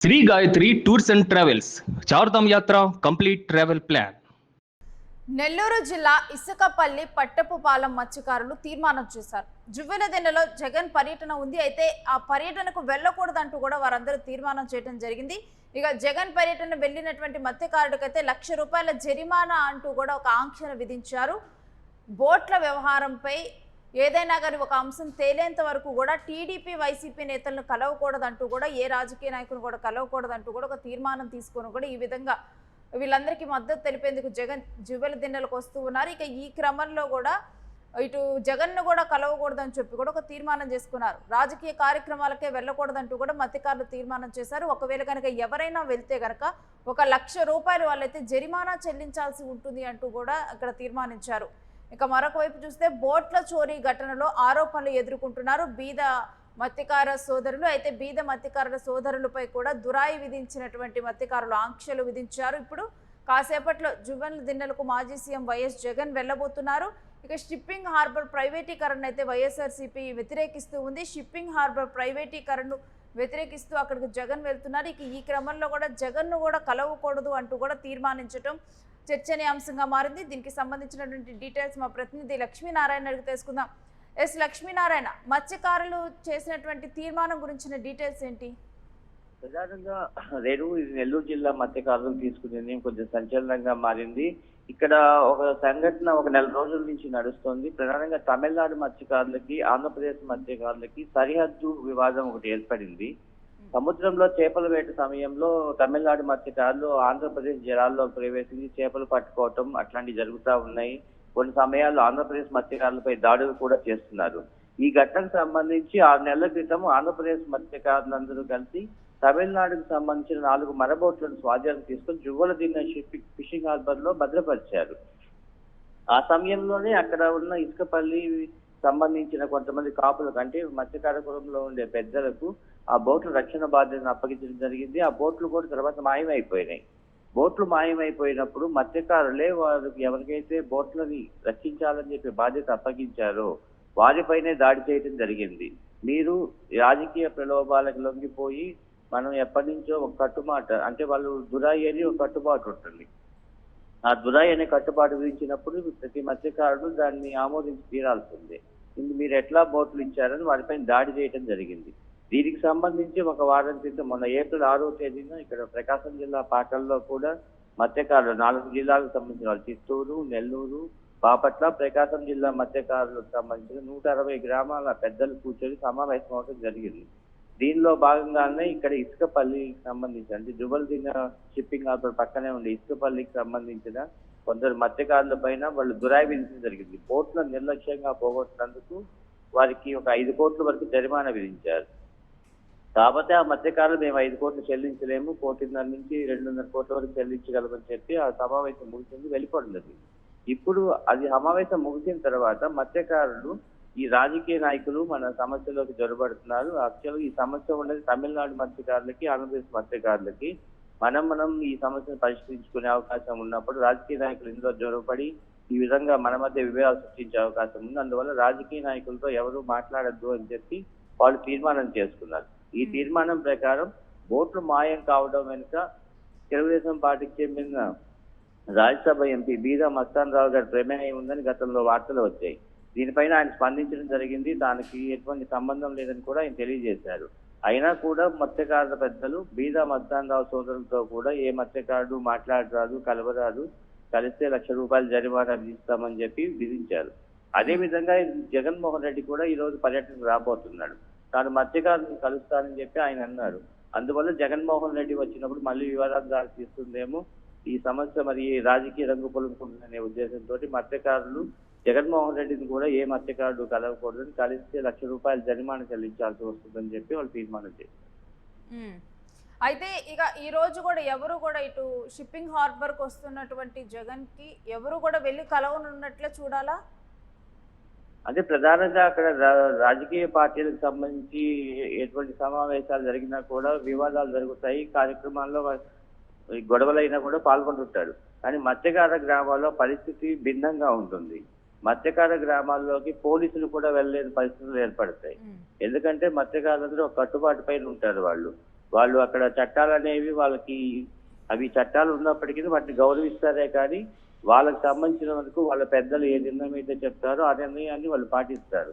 Shri Gayatri tours and travels Chardham yatra complete travel plan. Nellore జిల్లా ఇసుకపల్లి పట్టపుపాలెం మత్స్యకారులు తీర్మానం చేశారు. జువ్వెనదిన్నెలో జగన్ పర్యటన ఉంది. అయితే ఆ పర్యటనకు వెళ్ళకూడదంటూ కూడా వారందరూ తీర్మానం చేయడం జరిగింది. ఇక జగన్ పర్యటన వెళ్ళినటువంటి మత్స్యకారుడికైతే ₹1,00,000 జరిమానా అంటూ కూడా ఒక ఆంక్షను విధించారు. బోట్ల వ్యవహారంపై ఏదైనా కానీ ఒక అంశం తేలేంత వరకు కూడా టీడీపీ వైసీపీ నేతలను కలవకూడదంటూ కూడా ఏ రాజకీయ నాయకులు కూడా కలవకూడదంటూ కూడా ఒక తీర్మానం తీసుకొని కూడా ఈ విధంగా వీళ్ళందరికీ మద్దతు తెలిపేందుకు జగన్ జువ్వెలదిన్నెలకు వస్తూ ఉన్నారు. ఇక ఈ క్రమంలో కూడా ఇటు జగన్ను కూడా కలవకూడదని చెప్పి కూడా ఒక తీర్మానం చేసుకున్నారు. రాజకీయ కార్యక్రమాలకే వెళ్ళకూడదంటూ కూడా మత్స్యకారులు తీర్మానం చేశారు. ఒకవేళ కనుక ఎవరైనా వెళ్తే కనుక ₹1,00,000 వాళ్ళైతే జరిమానా చెల్లించాల్సి ఉంటుంది అంటూ కూడా అక్కడ తీర్మానించారు. ఇక మరొక వైపు చూస్తే బోట్ల చోరీ ఘటనలో ఆరోపణలు ఎదుర్కొంటున్నారు బీద మత్స్యకార సోదరులు. అయితే బీద మత్స్యకారుల సోదరులపై కూడా దురాయి విధించినటువంటి మత్స్యకారులు ఆంక్షలు విధించారు. ఇప్పుడు కాసేపట్లో జువ్వెనదిన్నెలకు మాజీ సీఎం వైఎస్ జగన్ వెళ్ళబోతున్నారు. ఇక షిప్పింగ్ హార్బర్ ప్రైవేటీకరణ అయితే వైఎస్ఆర్సీపీ వ్యతిరేకిస్తూ ఉంది. షిప్పింగ్ హార్బర్ ప్రైవేటీకరణను వ్యతిరేకిస్తూ అక్కడికి జగన్ వెళ్తున్నారు. ఇక ఈ క్రమంలో కూడా జగన్ను కూడా కలవకూడదు అంటూ కూడా తీర్మానించడం చర్చనీయాంశంగా మారింది. దీనికి సంబంధించినటువంటి డీటెయిల్స్ మా ప్రతినిధి లక్ష్మీనారాయణ అడిగి తెలుసుకుందాం. ఎస్ లక్ష్మీనారాయణ, మత్స్యకారులు చేసినటువంటి తీర్మానం గురించిన డీటెయిల్స్ ఏంటి? ప్రధానంగా నెల్లూరు జిల్లా మత్స్యకారులు తీసుకునే నిర్ణయం కొంచెం సంచలనంగా మారింది. ఇక్కడ ఒక సంఘటన ఒక నెల రోజుల నుంచి నడుస్తోంది. ప్రధానంగా తమిళనాడు మత్స్యకారులకి ఆంధ్రప్రదేశ్ మత్స్యకారులకి సరిహద్దు వివాదం ఒకటి ఏర్పడింది. సముద్రంలో చేపల వేట సమయంలో తమిళనాడు మత్స్యకారులు ఆంధ్రప్రదేశ్ జలాల్లో ప్రవేశించి చేపలు పట్టుకోవటం అట్లాంటివి జరుగుతూ ఉన్నాయి. కొన్ని సమయాల్లో ఆంధ్రప్రదేశ్ మత్స్యకారులపై దాడులు కూడా చేస్తున్నారు. ఈ ఘటనకు సంబంధించి 6 నెలల క్రితం ఆంధ్రప్రదేశ్ మత్స్యకారులందరూ కలిసి తమిళనాడుకు సంబంధించిన 4 మరబోట్లను స్వాధీనం తీసుకుని జువ్వెనదిన్నె ఫిషింగ్ హార్బర్ లో భద్రపరిచారు. ఆ సమయంలోనే అక్కడ ఉన్న ఇసుకపల్లి సంబంధించిన కొంతమంది కాపులకు, అంటే మత్స్యకార కులంలో ఉండే పెద్దలకు ఆ బోట్ల రక్షణ బాధ్యతను అప్పగించడం జరిగింది. ఆ బోట్లు కూడా తర్వాత మాయమైపోయినాయి. బోట్లు మాయమైపోయినప్పుడు మత్స్యకారులే వారికి ఎవరికైతే బోట్లని రక్షించాలని చెప్పి బాధ్యత అప్పగించారో వారిపైనే దాడి చేయడం జరిగింది. మీరు రాజకీయ ప్రలోభాలకు లొంగిపోయి మనం ఎప్పటి నుంచో ఒక కట్టుమాట, అంటే వాళ్ళు దురాయి అని ఒక కట్టుబాటు ఉంటుంది. ఆ దురాయి అనే కట్టుబాటు విధించినప్పుడు ప్రతి మత్స్యకారుడు దాన్ని ఆమోదించి తీరాల్సిందే. మీరు ఎట్లా బోట్లు ఇచ్చారని వారిపైన దాడి చేయడం జరిగింది. దీనికి సంబంధించి ఒక వారం క్రితం మొన్న ఏప్రిల్ 6వ తేదీన ఇక్కడ ప్రకాశం జిల్లా పాటల్లో కూడా మత్స్యకారులు 4 జిల్లాలకు సంబంధించిన వాళ్ళు చిత్తూరు, నెల్లూరు, బాపట్ల, ప్రకాశం జిల్లా మత్స్యకారులకు సంబంధించిన 160 గ్రామాల పెద్దలు కూర్చొని సమావేశం అవడం జరిగింది. దీనిలో భాగంగానే ఇక్కడ ఇసుకపల్లికి సంబంధించి, అంటే జువ్వెనదిన్నె షిప్పింగ్ హార్బర్ పక్కనే ఉండే ఇసుకపల్లికి సంబంధించిన కొందరు మత్స్యకారుల పైన వాళ్ళు దురాయి విధించడం జరిగింది. బోట్లను నిర్లక్ష్యంగా పోగొట్టినందుకు వారికి ఒక 5 కోట్ల వరకు జరిమానా విధించారు. కాకపోతే ఆ మత్స్యకారులు మేము 5 కోట్లు చెల్లించలేము, 1.5 నుంచి 2.5 కోట్ల వరకు చెల్లించగలమని చెప్పి ఆ సమావేశం ముగిసింది, వెళ్ళిపోవడం జరిగింది. ఇప్పుడు అది సమావేశం ముగిసిన తర్వాత మత్స్యకారులు ఈ రాజకీయ నాయకులు మన సమస్యలోకి జొరబడుతున్నారు. యాక్చువల్గా ఈ సమస్య ఉండేది తమిళనాడు మత్స్యకారులకి, ఆంధ్రప్రదేశ్ మత్స్యకారులకి. మనం ఈ సమస్యను పరిష్కరించుకునే అవకాశం ఉన్నప్పుడు రాజకీయ నాయకులు ఇందులో జొరబడి ఈ విధంగా మన మధ్య విభేదాలు సృష్టించే అవకాశం ఉంది. అందువల్ల రాజకీయ నాయకులతో ఎవరు మాట్లాడద్దు అని చెప్పి వాళ్ళు తీర్మానం చేసుకున్నారు. ఈ తీర్మానం ప్రకారం బోట్లు మాయం కావడం వెనుక తెలుగుదేశం పార్టీకి చెందిన రాజ్యసభ ఎంపీ బీదా మస్తాన్ రావు గారి ప్రమేయం ఉందని గతంలో వార్తలు వచ్చాయి. దీనిపైన ఆయన స్పందించడం జరిగింది. దానికి ఎటువంటి సంబంధం లేదని కూడా ఆయన తెలియజేశారు. అయినా కూడా మత్స్యకారుల పెద్దలు బీదా మస్తాన్ రావు సోదరులతో కూడా ఏ మత్స్యకారుడు మాట్లాడరాదు, కలవరాదు, కలిస్తే ₹1,00,000 జరిమానా విధిస్తామని చెప్పి విధించారు. అదేవిధంగా జగన్మోహన్ రెడ్డి కూడా ఈ రోజు పర్యటనకు రాబోతున్నాడు. తాను మత్స్యకారులను కలుస్తానని చెప్పి ఆయన అన్నారు. అందువల్ల జగన్మోహన్ రెడ్డి వచ్చినప్పుడు మళ్ళీ వివాదాలు దారి తీస్తుందేమో, ఈ సమస్య మరి రాజకీయ రంగు పొలుకుంటుందనే ఉద్దేశంతో మత్స్యకారులు జగన్మోహన్ రెడ్డిని కూడా ఏ మత్స్యకారుడు కలవకూడదని, కలిస్తే ₹1,00,000 జరిమానా చెల్లించాల్సి వస్తుందని చెప్పి వాళ్ళు తీర్మానం చేశారు. అయితే ఇక ఈ రోజు కూడా ఎవరు కూడా ఇటు షిప్పింగ్ హార్బర్కి వస్తున్నటువంటి జగన్ కి ఎవరు కూడా వెళ్ళి కలవనున్నట్లే చూడాలా? అంటే ప్రధానంగా అక్కడ రాజకీయ పార్టీలకు సంబంధించి ఎటువంటి సమావేశాలు జరిగినా కూడా వివాదాలు జరుగుతాయి, కార్యక్రమాల్లో గొడవలైనా కూడా పాల్గొంటుంటాడు. కానీ మత్స్యకార గ్రామాల్లో పరిస్థితి భిన్నంగా ఉంటుంది. మత్స్యకార గ్రామాల్లోకి పోలీసులు కూడా వెళ్ళలేని పరిస్థితులు ఏర్పడతాయి. ఎందుకంటే మత్స్యకారులందరూ ఒక కట్టుబాటు పైన ఉంటారు. వాళ్ళు వాళ్ళు అక్కడ చట్టాలు అనేవి వాళ్ళకి అవి చట్టాలు ఉన్నప్పటికీ వాటిని గౌరవిస్తారే కానీ వాళ్ళకి సంబంధించిన వరకు వాళ్ళ పెద్దలు ఏ నిర్ణయం అయితే చెప్తారో ఆ నిర్ణయాన్ని వాళ్ళు పాటిస్తారు.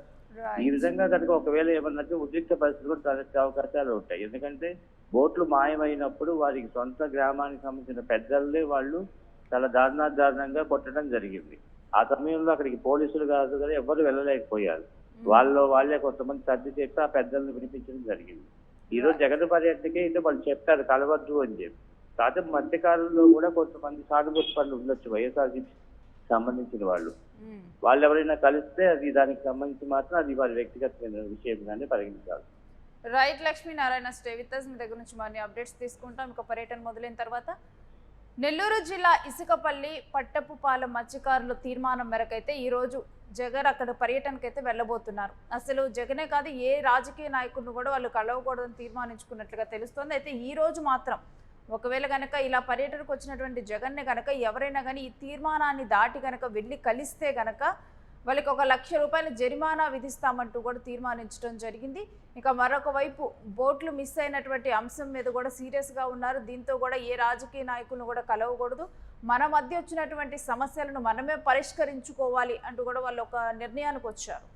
ఈ విధంగా కనుక ఒకవేళ ఏమన్నట్టు ఉద్రిక్త పరిస్థితులు కూడా తలెత్తే అవకాశాలు ఉంటాయి. ఎందుకంటే బోట్లు మాయమైనప్పుడు వారికి సొంత గ్రామానికి సంబంధించిన పెద్దలే వాళ్ళు చాలా దారుణంగా కొట్టడం జరిగింది. ఆ సమయంలో అక్కడికి పోలీసులు కాదు కదా ఎవరు వెళ్ళలేకపోయారు. వాళ్ళే కొంతమంది సర్ది చెప్పి ఆ పెద్దలను వినిపించడం జరిగింది. ఈ రోజు జగన్ పర్యటనకే అయితే వాళ్ళు చెప్పారు కలవద్దు అని చెప్పి. కాకపోతే మధ్యకాలంలో కూడా కొంతమంది సానుభూతి పనులు ఉండొచ్చు వైఎస్ఆర్సీపీ సంబంధించిన వాళ్ళు ఎవరైనా కలిస్తే అది దానికి సంబంధించి మాత్రం అది వారి వ్యక్తిగతమైన విషయంగానే పరిగణించాలి. Right Lakshminarayana, stay with us. మీ దగ్గర నుంచి మరిన్ని అప్డేట్స్ తీసుకుంటాం. ఇక పర్యటన మొదలైన తర్వాత నెల్లూరు జిల్లా ఇసుకపల్లి పట్టపుపాలెం మత్స్యకారుల తీర్మానం మేరకైతే ఈరోజు జగన్ అక్కడ పర్యటనకైతే వెళ్ళబోతున్నారు. అసలు జగనే కాదు ఏ రాజకీయ నాయకుడిని కూడా వాళ్ళు కలవకూడదని తీర్మానించుకున్నట్లుగా తెలుస్తోంది. అయితే ఈ రోజు మాత్రం ఒకవేళ కనుక ఇలా పర్యటనకు వచ్చినటువంటి జగన్నే కనుక ఎవరైనా కానీ ఈ తీర్మానాన్ని దాటి కనుక వెళ్ళి కలిస్తే కనుక వాళ్ళకి 1 లక్ష రూపాయల జరిమానా విధిస్తామంటూ కూడా తీర్మానించడం జరిగింది. ఇక మరొక వైపు బోట్లు మిస్ అయినటువంటి అంశం మీద కూడా సీరియస్గా ఉన్నారు. దీంతో కూడా ఏ రాజకీయ నాయకులను కూడా కలవకూడదు, మన మధ్య వచ్చినటువంటి సమస్యలను మనమే పరిష్కరించుకోవాలి అంటూ కూడా వాళ్ళు ఒక నిర్ణయానికి వచ్చారు.